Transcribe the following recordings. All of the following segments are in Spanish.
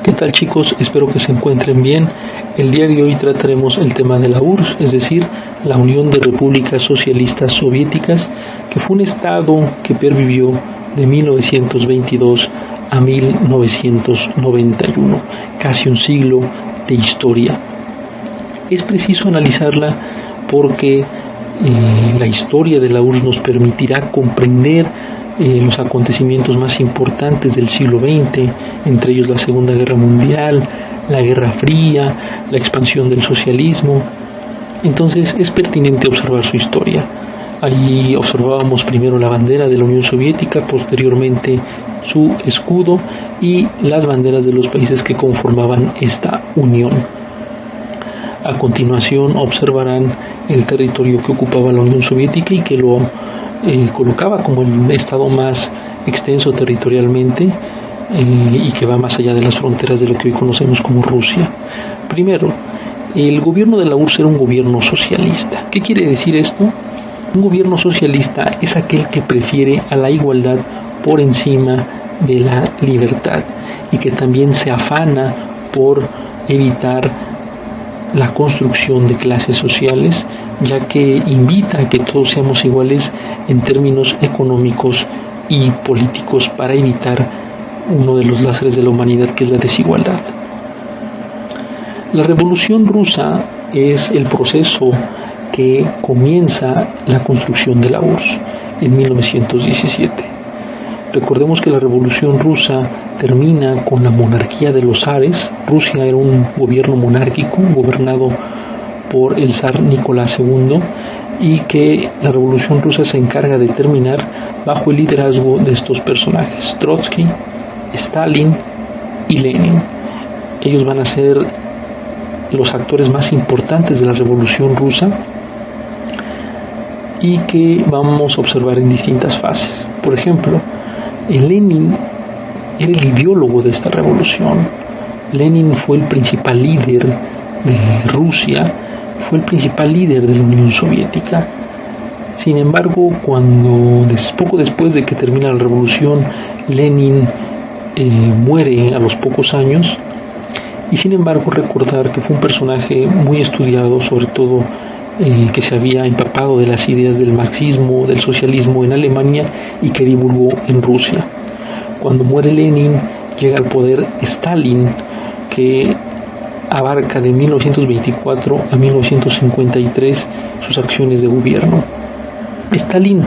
¿Qué tal, chicos? Espero que se encuentren bien. El día de hoy trataremos el tema de la URSS, es decir, la Unión de Repúblicas Socialistas Soviéticas, que fue un estado que pervivió de 1922 a 1991, casi un siglo de historia. Es preciso analizarla porque la historia de la URSS nos permitirá comprender los acontecimientos más importantes del siglo XX, entre ellos la Segunda Guerra Mundial, la Guerra Fría, la expansión del socialismo. Entonces es pertinente observar su historia. Ahí observábamos primero la bandera de la Unión Soviética, posteriormente su escudo y las banderas de los países que conformaban esta unión. A continuación observarán el territorio que ocupaba la Unión Soviética y que lo colocaba como el estado más extenso territorialmente y que va más allá de las fronteras de lo que hoy conocemos como Rusia. Primero, el gobierno de la URSS era un gobierno socialista. ¿Qué quiere decir esto? Un gobierno socialista es aquel que prefiere a la igualdad por encima de la libertad y que también se afana por evitar la construcción de clases sociales, ya que invita a que todos seamos iguales en términos económicos y políticos para evitar uno de los láceres de la humanidad, que es la desigualdad. La Revolución Rusa es el proceso que comienza la construcción de la URSS en 1917. Recordemos que la Revolución Rusa termina con la monarquía de los zares. Rusia era un gobierno monárquico gobernado por el zar Nicolás II y que la Revolución Rusa se encarga de terminar bajo el liderazgo de estos personajes: Trotsky, Stalin y Lenin. Ellos van a ser los actores más importantes de la Revolución Rusa y que vamos a observar en distintas fases. Por ejemplo, Lenin era el ideólogo de esta revolución. Lenin fue el principal líder de Rusia, fue el principal líder de la Unión Soviética. Sin embargo, poco después de que termina la revolución, Lenin muere a los pocos años. Y sin embargo, recordar que fue un personaje muy estudiado, sobre todo que se había empapado de las ideas del marxismo, del socialismo en Alemania y que divulgó en Rusia. Cuando muere Lenin, llega al poder Stalin, que abarca de 1924 a 1953 sus acciones de gobierno. Stalin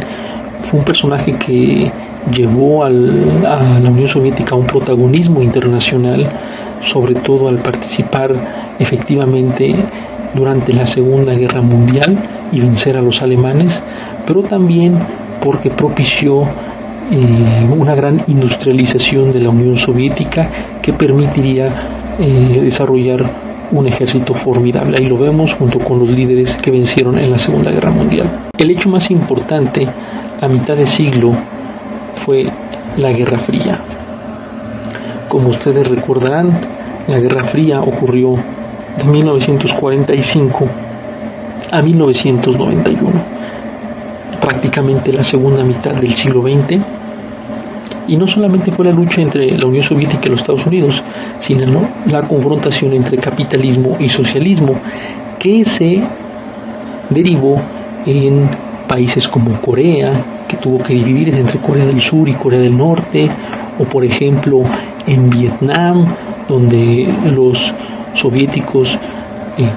fue un personaje que llevó a la Unión Soviética a un protagonismo internacional, sobre todo al participar efectivamente durante la Segunda Guerra Mundial y vencer a los alemanes, pero también porque propició una gran industrialización de la Unión Soviética que permitiría desarrollar un ejército formidable. Ahí lo vemos junto con los líderes que vencieron en la Segunda Guerra Mundial. El hecho más importante a mitad de siglo fue la Guerra Fría. Como ustedes recordarán, la Guerra Fría ocurrió de 1945 a 1991, prácticamente la segunda mitad del siglo XX, y no solamente fue la lucha entre la Unión Soviética y los Estados Unidos, sino la confrontación entre capitalismo y socialismo, que se derivó en países como Corea, que tuvo que dividirse entre Corea del Sur y Corea del Norte, o por ejemplo en Vietnam, donde los soviéticos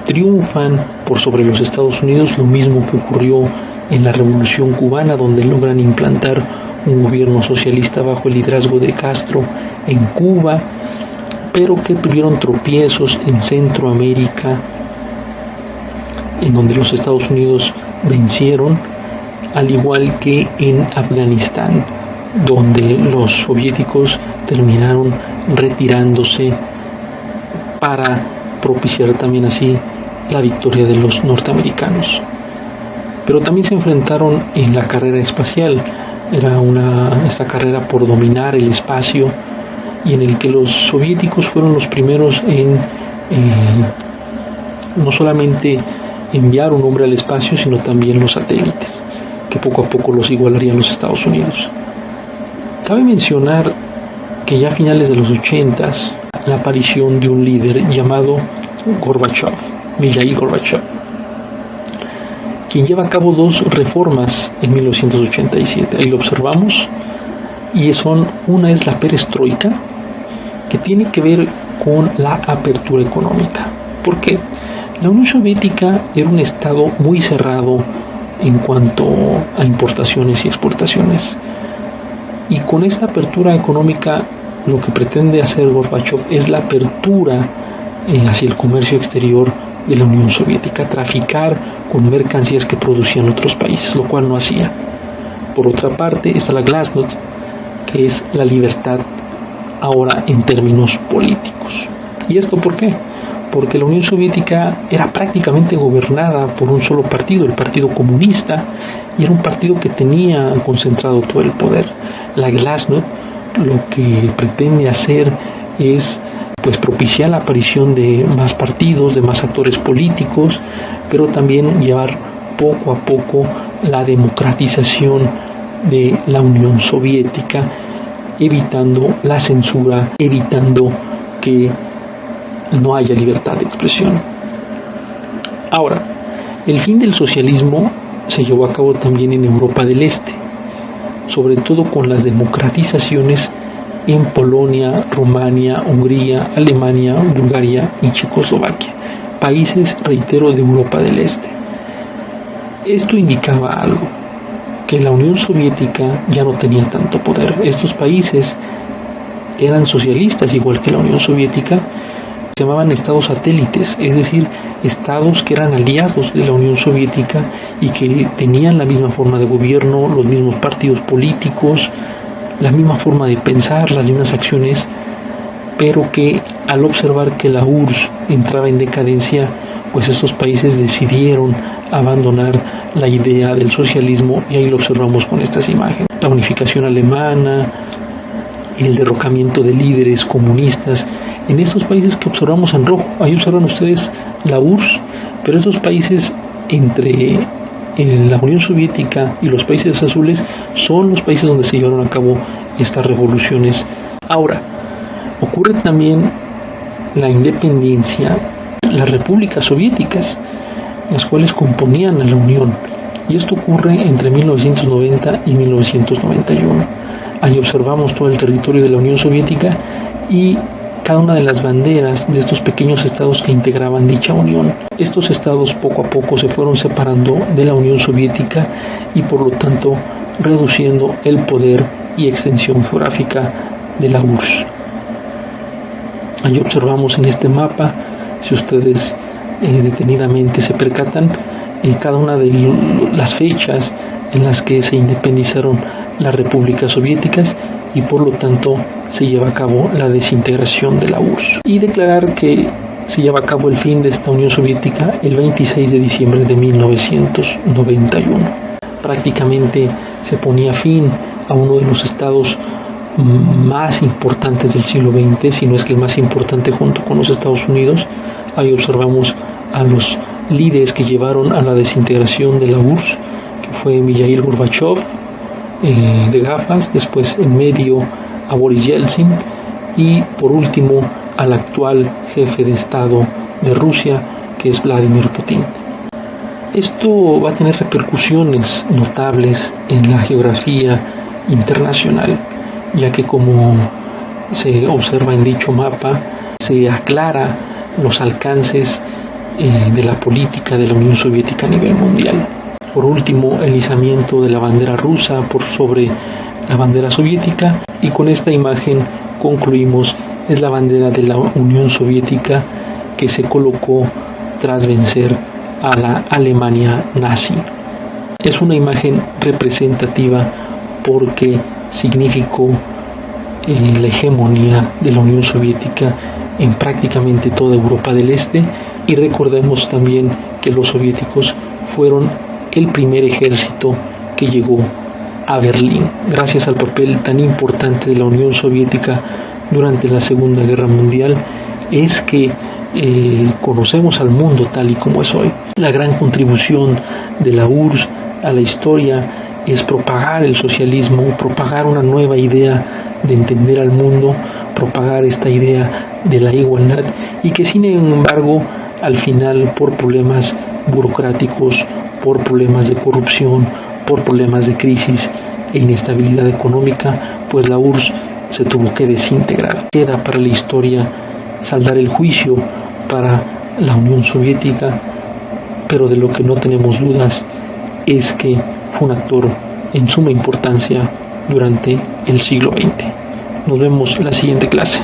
triunfan por sobre los Estados Unidos, lo mismo que ocurrió en la Revolución Cubana, donde logran implantar un gobierno socialista bajo el liderazgo de Castro en Cuba, pero que tuvieron tropiezos en Centroamérica, en donde los Estados Unidos vencieron, al igual que en Afganistán, donde los soviéticos terminaron retirándose para propiciar también así la victoria de los norteamericanos. Pero también se enfrentaron en la carrera espacial. Era esta carrera por dominar el espacio, y en el que los soviéticos fueron los primeros en no solamente enviar un hombre al espacio, sino también los satélites, que poco a poco los igualarían los Estados Unidos. Cabe mencionar que ya a finales de los 80s la aparición de un líder llamado Gorbachev, Mikhail Gorbachev, quien lleva a cabo dos reformas en 1987. Ahí lo observamos, y una es la perestroika, que tiene que ver con la apertura económica. ¿Por qué? La Unión Soviética era un estado muy cerrado en cuanto a importaciones y exportaciones. Y con esta apertura económica, lo que pretende hacer Gorbachev es la apertura hacia el comercio exterior de la Unión Soviética, traficar con mercancías que producían otros países, lo cual no hacía. Por otra parte está la Glasnost, que es la libertad ahora en términos políticos. ¿Y esto por qué? Porque la Unión Soviética era prácticamente gobernada por un solo partido, el Partido Comunista, y era un partido que tenía concentrado todo el poder. La Glasnost lo que pretende hacer es propiciar la aparición de más partidos, de más actores políticos, pero también llevar poco a poco la democratización de la Unión Soviética, evitando la censura, evitando que no haya libertad de expresión. Ahora, el fin del socialismo se llevó a cabo también en Europa del Este, sobre todo con las democratizaciones en Polonia, Rumania, Hungría, Alemania, Bulgaria y Checoslovaquia, países, reitero, de Europa del Este. Esto indicaba algo, que la Unión Soviética ya no tenía tanto poder. Estos países eran socialistas igual que la Unión Soviética, se llamaban estados satélites, es decir, estados que eran aliados de la Unión Soviética y que tenían la misma forma de gobierno, los mismos partidos políticos, la misma forma de pensar, las mismas acciones, pero que al observar que la URSS entraba en decadencia, pues estos países decidieron abandonar la idea del socialismo, y ahí lo observamos con estas imágenes. La unificación alemana, el derrocamiento de líderes comunistas en estos países que observamos en rojo. Ahí observan ustedes la URSS, pero estos países entre la Unión Soviética y los países azules son los países donde se llevaron a cabo estas revoluciones. Ahora, ocurre también la independencia, las repúblicas soviéticas, las cuales componían a la Unión, y esto ocurre entre 1990 y 1991. Ahí observamos todo el territorio de la Unión Soviética y cada una de las banderas de estos pequeños estados que integraban dicha unión. Estos estados poco a poco se fueron separando de la Unión Soviética y por lo tanto reduciendo el poder y extensión geográfica de la URSS. Ahí observamos en este mapa, si ustedes detenidamente se percatan, cada una de las fechas en las que se independizaron las repúblicas soviéticas y por lo tanto se lleva a cabo la desintegración de la URSS, y declarar que se lleva a cabo el fin de esta Unión Soviética el 26 de diciembre de 1991. Prácticamente se ponía fin a uno de los estados más importantes del siglo XX, si no es que el más importante junto con los Estados Unidos. Ahí observamos a los líderes que llevaron a la desintegración de la URSS, que fue Mikhail Gorbachev, de gafas, después en medio a Boris Yeltsin y por último al actual jefe de Estado de Rusia, que es Vladimir Putin. Esto va a tener repercusiones notables en la geografía internacional, ya que como se observa en dicho mapa, se aclara los alcances de la política de la Unión Soviética a nivel mundial. Por último, el izamiento de la bandera rusa por sobre la bandera soviética, y con esta imagen concluimos, es la bandera de la Unión Soviética que se colocó tras vencer a la Alemania nazi. Es una imagen representativa porque significó la hegemonía de la Unión Soviética en prácticamente toda Europa del Este, y recordemos también que los soviéticos fueron el primer ejército que llegó a Berlín, gracias al papel tan importante de la Unión Soviética durante la Segunda Guerra Mundial, es que conocemos al mundo tal y como es hoy. La gran contribución de la URSS a la historia es propagar el socialismo, propagar una nueva idea de entender al mundo, propagar esta idea de la igualdad y que sin embargo al final por problemas burocráticos, por problemas de corrupción, por problemas de crisis e inestabilidad económica, pues la URSS se tuvo que desintegrar. Queda para la historia saldar el juicio para la Unión Soviética, pero de lo que no tenemos dudas es que fue un actor en suma importancia durante el siglo XX. Nos vemos en la siguiente clase.